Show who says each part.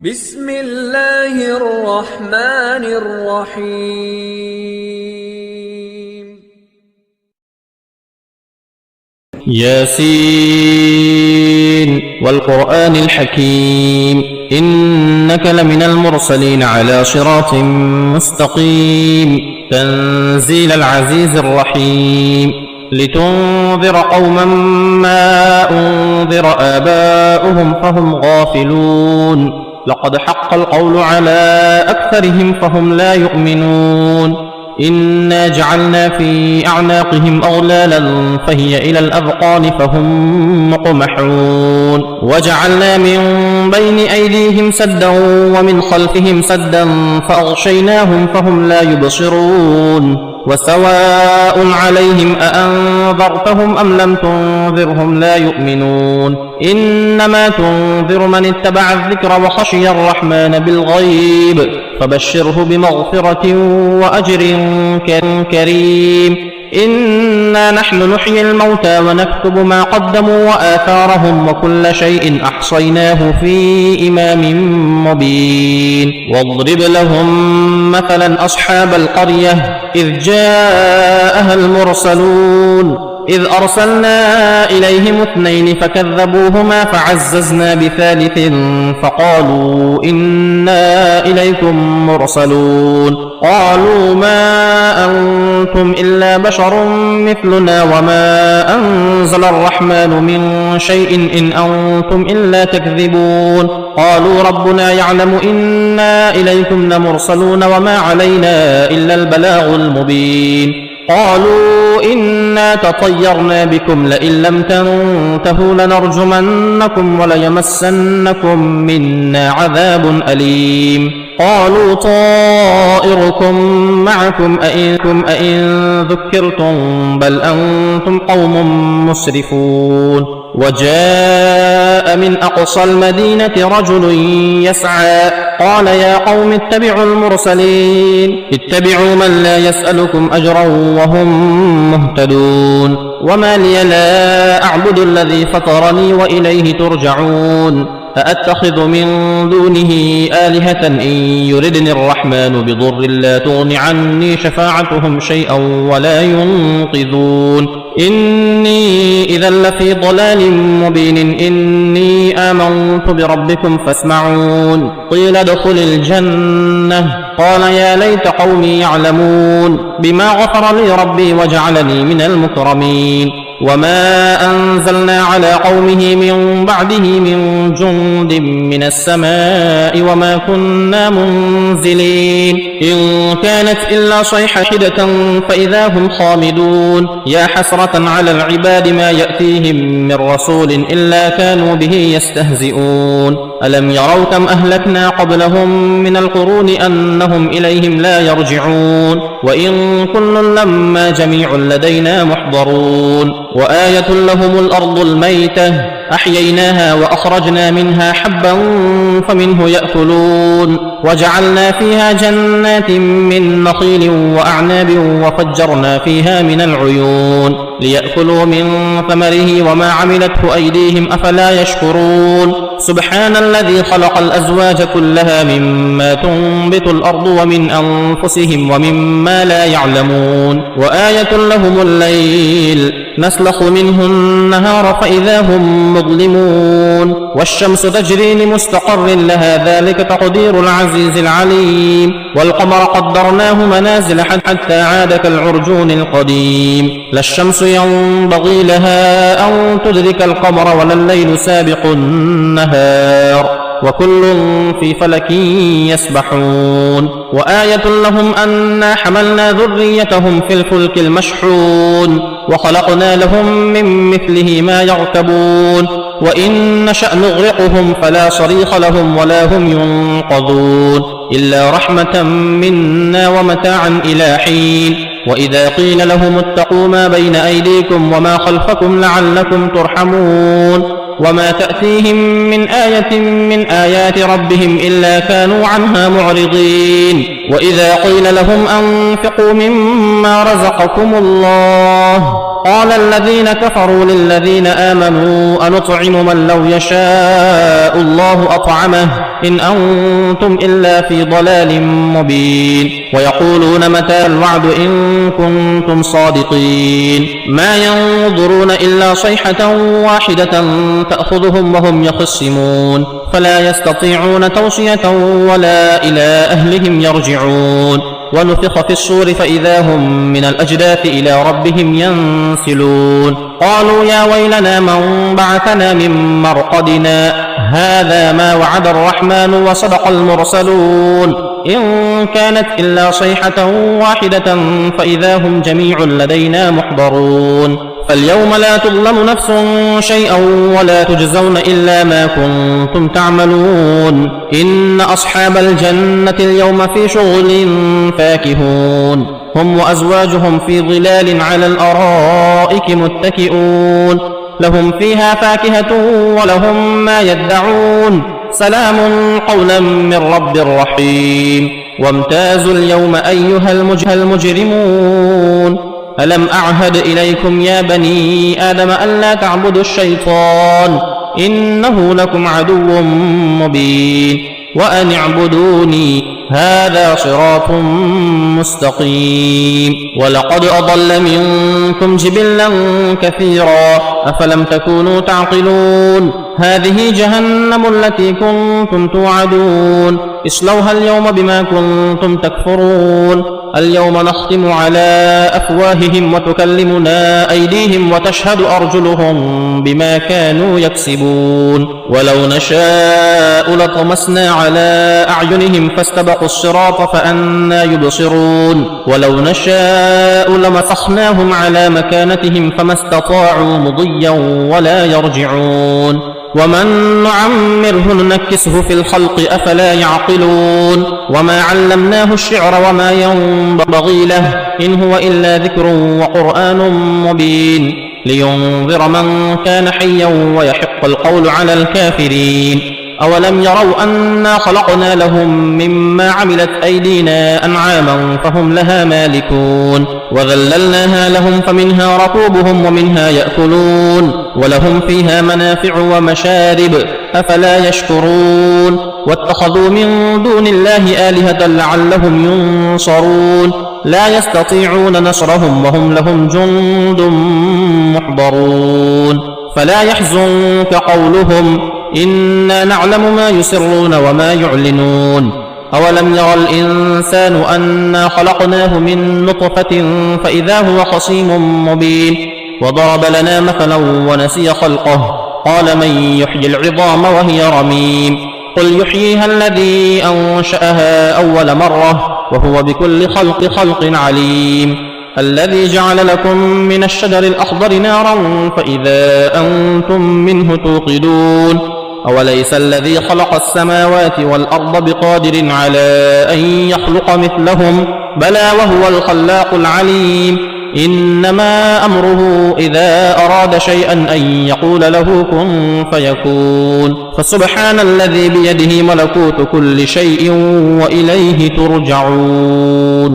Speaker 1: بسم الله الرحمن الرحيم
Speaker 2: ياسين والقرآن الحكيم إنك لمن المرسلين على صراط مستقيم تنزيل العزيز الرحيم لتنذر قوما ما أنذر آباؤهم فهم غافلون لقد حق القول على أكثرهم فهم لا يؤمنون إنا جعلنا في أعناقهم أغلالا فهي إلى الأذقان فهم مقمحون وجعلنا من بين أيديهم سدا ومن خلفهم سدا فأغشيناهم فهم لا يبصرون وسواء عليهم أأنذرتهم أم لم تنذرهم لا يؤمنون إنما تنذر من اتبع الذكر وخشي الرحمن بالغيب فبشره بمغفرة وأجر كريم إنا نحن نحيي الموتى ونكتب ما قدموا وآثارهم وكل شيء أحصيناه في إمام مبين واضرب لهم مثلا أصحاب القرية إذ جاءها المرسلون إذ أرسلنا إليهم 2 فكذبوهما فعززنا ب3 فقالوا إنا إليكم مرسلون قالوا ما أنتم إلا بشر مثلنا وما أنزل الرحمن من شيء إن أنتم إلا تكذبون قالوا ربنا يعلم إنا إليكم لمرسلون وما علينا إلا البلاغ المبين قالوا إنا تطيرنا بكم لئن لم تنتهوا لنرجمنكم وليمسنكم منا عذاب أليم قالوا طائركم معكم أئن ذكرتم بل أنتم قوم مسرفون وجاء من أقصى المدينة رجل يسعى قال يا قوم اتبعوا المرسلين اتبعوا من لا يسألكم أجرا وهم مهتدون وما لي لا أعبد الذي فطرني وإليه ترجعون أأتخذ من دونه آلهة إن يردني الرحمن بضر لا تغن عني شفاعتهم شيئا ولا ينقذون إني إذا لفي ضلال مبين إني آمنت بربكم فاسمعون قيل ادخل الجنة قال يا ليت قومي يعلمون بما غفر لي ربي وجعلني من المكرمين وما أنزلنا على قومه من بعده من جند من السماء وما كنا منزلين إن كانت إلا صيحة واحدة فإذا هم خامدون يا حسرة على العباد ما يأتيهم من رسول إلا كانوا به يستهزئون ألم يروا كم أهلكنا قبلهم من القرون أنهم إليهم لا يرجعون وإن كل لما جميع لدينا محضرون وآية لهم الأرض الميتة أحييناها وأخرجنا منها حبا فمنه يأكلون وجعلنا فيها جنات من نخيل وأعناب وفجرنا فيها من العيون ليأكلوا من ثمره وما عملته أيديهم أفلا يشكرون سبحان الذي خلق الأزواج كلها مما تنبت الأرض ومن أنفسهم ومما لا يعلمون وآية لهم الليل نسلخ منه النهار فإذا هم مظلمون والشمس تجري لمستقر لها ذلك تقدير العزيز العليم والقمر قدرناه منازل حتى عاد كالعرجون القديم لا الشمس ينبغي لها أن تدرك القمر ولا الليل سابق النهار وكل في فلك يسبحون وآية لهم أنا حملنا ذريتهم في الفلك المشحون وخلقنا لهم من مثله ما يركبون وإن نشأ نغرقهم فلا صريخ لهم ولا هم ينقذون إلا رحمة منا ومتاعا إلى حين وإذا قيل لهم اتقوا ما بين أيديكم وما خلفكم لعلكم ترحمون وما تأتيهم من آية من آيات ربهم إلا كانوا عنها معرضين وإذا قيل لهم أنفقوا مما رزقكم الله قال الذين كفروا للذين آمنوا أنطعم من لو يشاء الله أطعمه إن أنتم إلا في ضلال مبين ويقولون متى الوعد إن كنتم صادقين ما ينظرون إلا صيحة واحدة تأخذهم وهم يخصمون فلا يستطيعون توصية ولا إلى أهلهم يرجعون ونفخ في الصور فإذا هم من الأجداث إلى ربهم ينسلون قالوا يا ويلنا من بعثنا من مرقدنا هذا ما وعد الرحمن وصدق المرسلون إن كانت إلا صيحة واحدة فإذا هم جميع لدينا محضرون فاليوم لا تظلم نفس شيئا ولا تجزون إلا ما كنتم تعملون إن أصحاب الجنة اليوم في شغل فاكهون هم وأزواجهم في ظلال على الأرائك متكئون لهم فيها فاكهة ولهم ما يدعون سلام قولا من رب رحيم وامتازوا اليوم أيها المجرمون ألم أعهد إليكم يا بني آدم ألا تعبدوا الشيطان إنه لكم عدو مبين وأن اعبدوني هذا صراط مستقيم ولقد أضل منكم جبلا كثيرا أفلم تكونوا تعقلون هذه جهنم التي كنتم توعدون اصلوها اليوم بما كنتم تكفرون اليوم نختم على أفواههم وتكلمنا أيديهم وتشهد أرجلهم بما كانوا يكسبون ولو نشاء لطمسنا على أعينهم فاستبقوا الصراط فأنى يبصرون ولو نشاء لمسخناهم على مكانتهم فما استطاعوا مضيا ولا يرجعون ومن نعمره ننكسه في الخلق أفلا يعقلون وما علمناه الشعر وما ينبغي له إن هو إلا ذكر وقرآن مبين لينذر من كان حيا ويحق القول على الكافرين أولم يروا أنا خلقنا لهم مما عملت أيدينا أنعاما فهم لها مالكون وذللناها لهم فمنها ركوبهم ومنها يأكلون ولهم فيها منافع ومشارب أفلا يشكرون واتخذوا من دون الله آلهة لعلهم ينصرون لا يستطيعون نصرهم وهم لهم جند محضرون فلا يحزنك قولهم إنا نعلم ما يسرون وما يعلنون أولم يرى الإنسان أنا خلقناه من نطفة فإذا هو خصيم مبين وضرب لنا مثلا ونسي خلقه قال من يحيي العظام وهي رميم قل يحييها الذي أنشأها أول مرة وهو بكل خلق عليم الذي جعل لكم من الشجر الأخضر نارا فإذا أنتم منه توقدون أوليس الذي خلق السماوات والأرض بقادر على أن يخلق مثلهم بلى وهو الخلاق العليم إنما أمره إذا أراد شيئا أن يقول له كن فيكون فسبحان الذي بيده ملكوت كل شيء وإليه ترجعون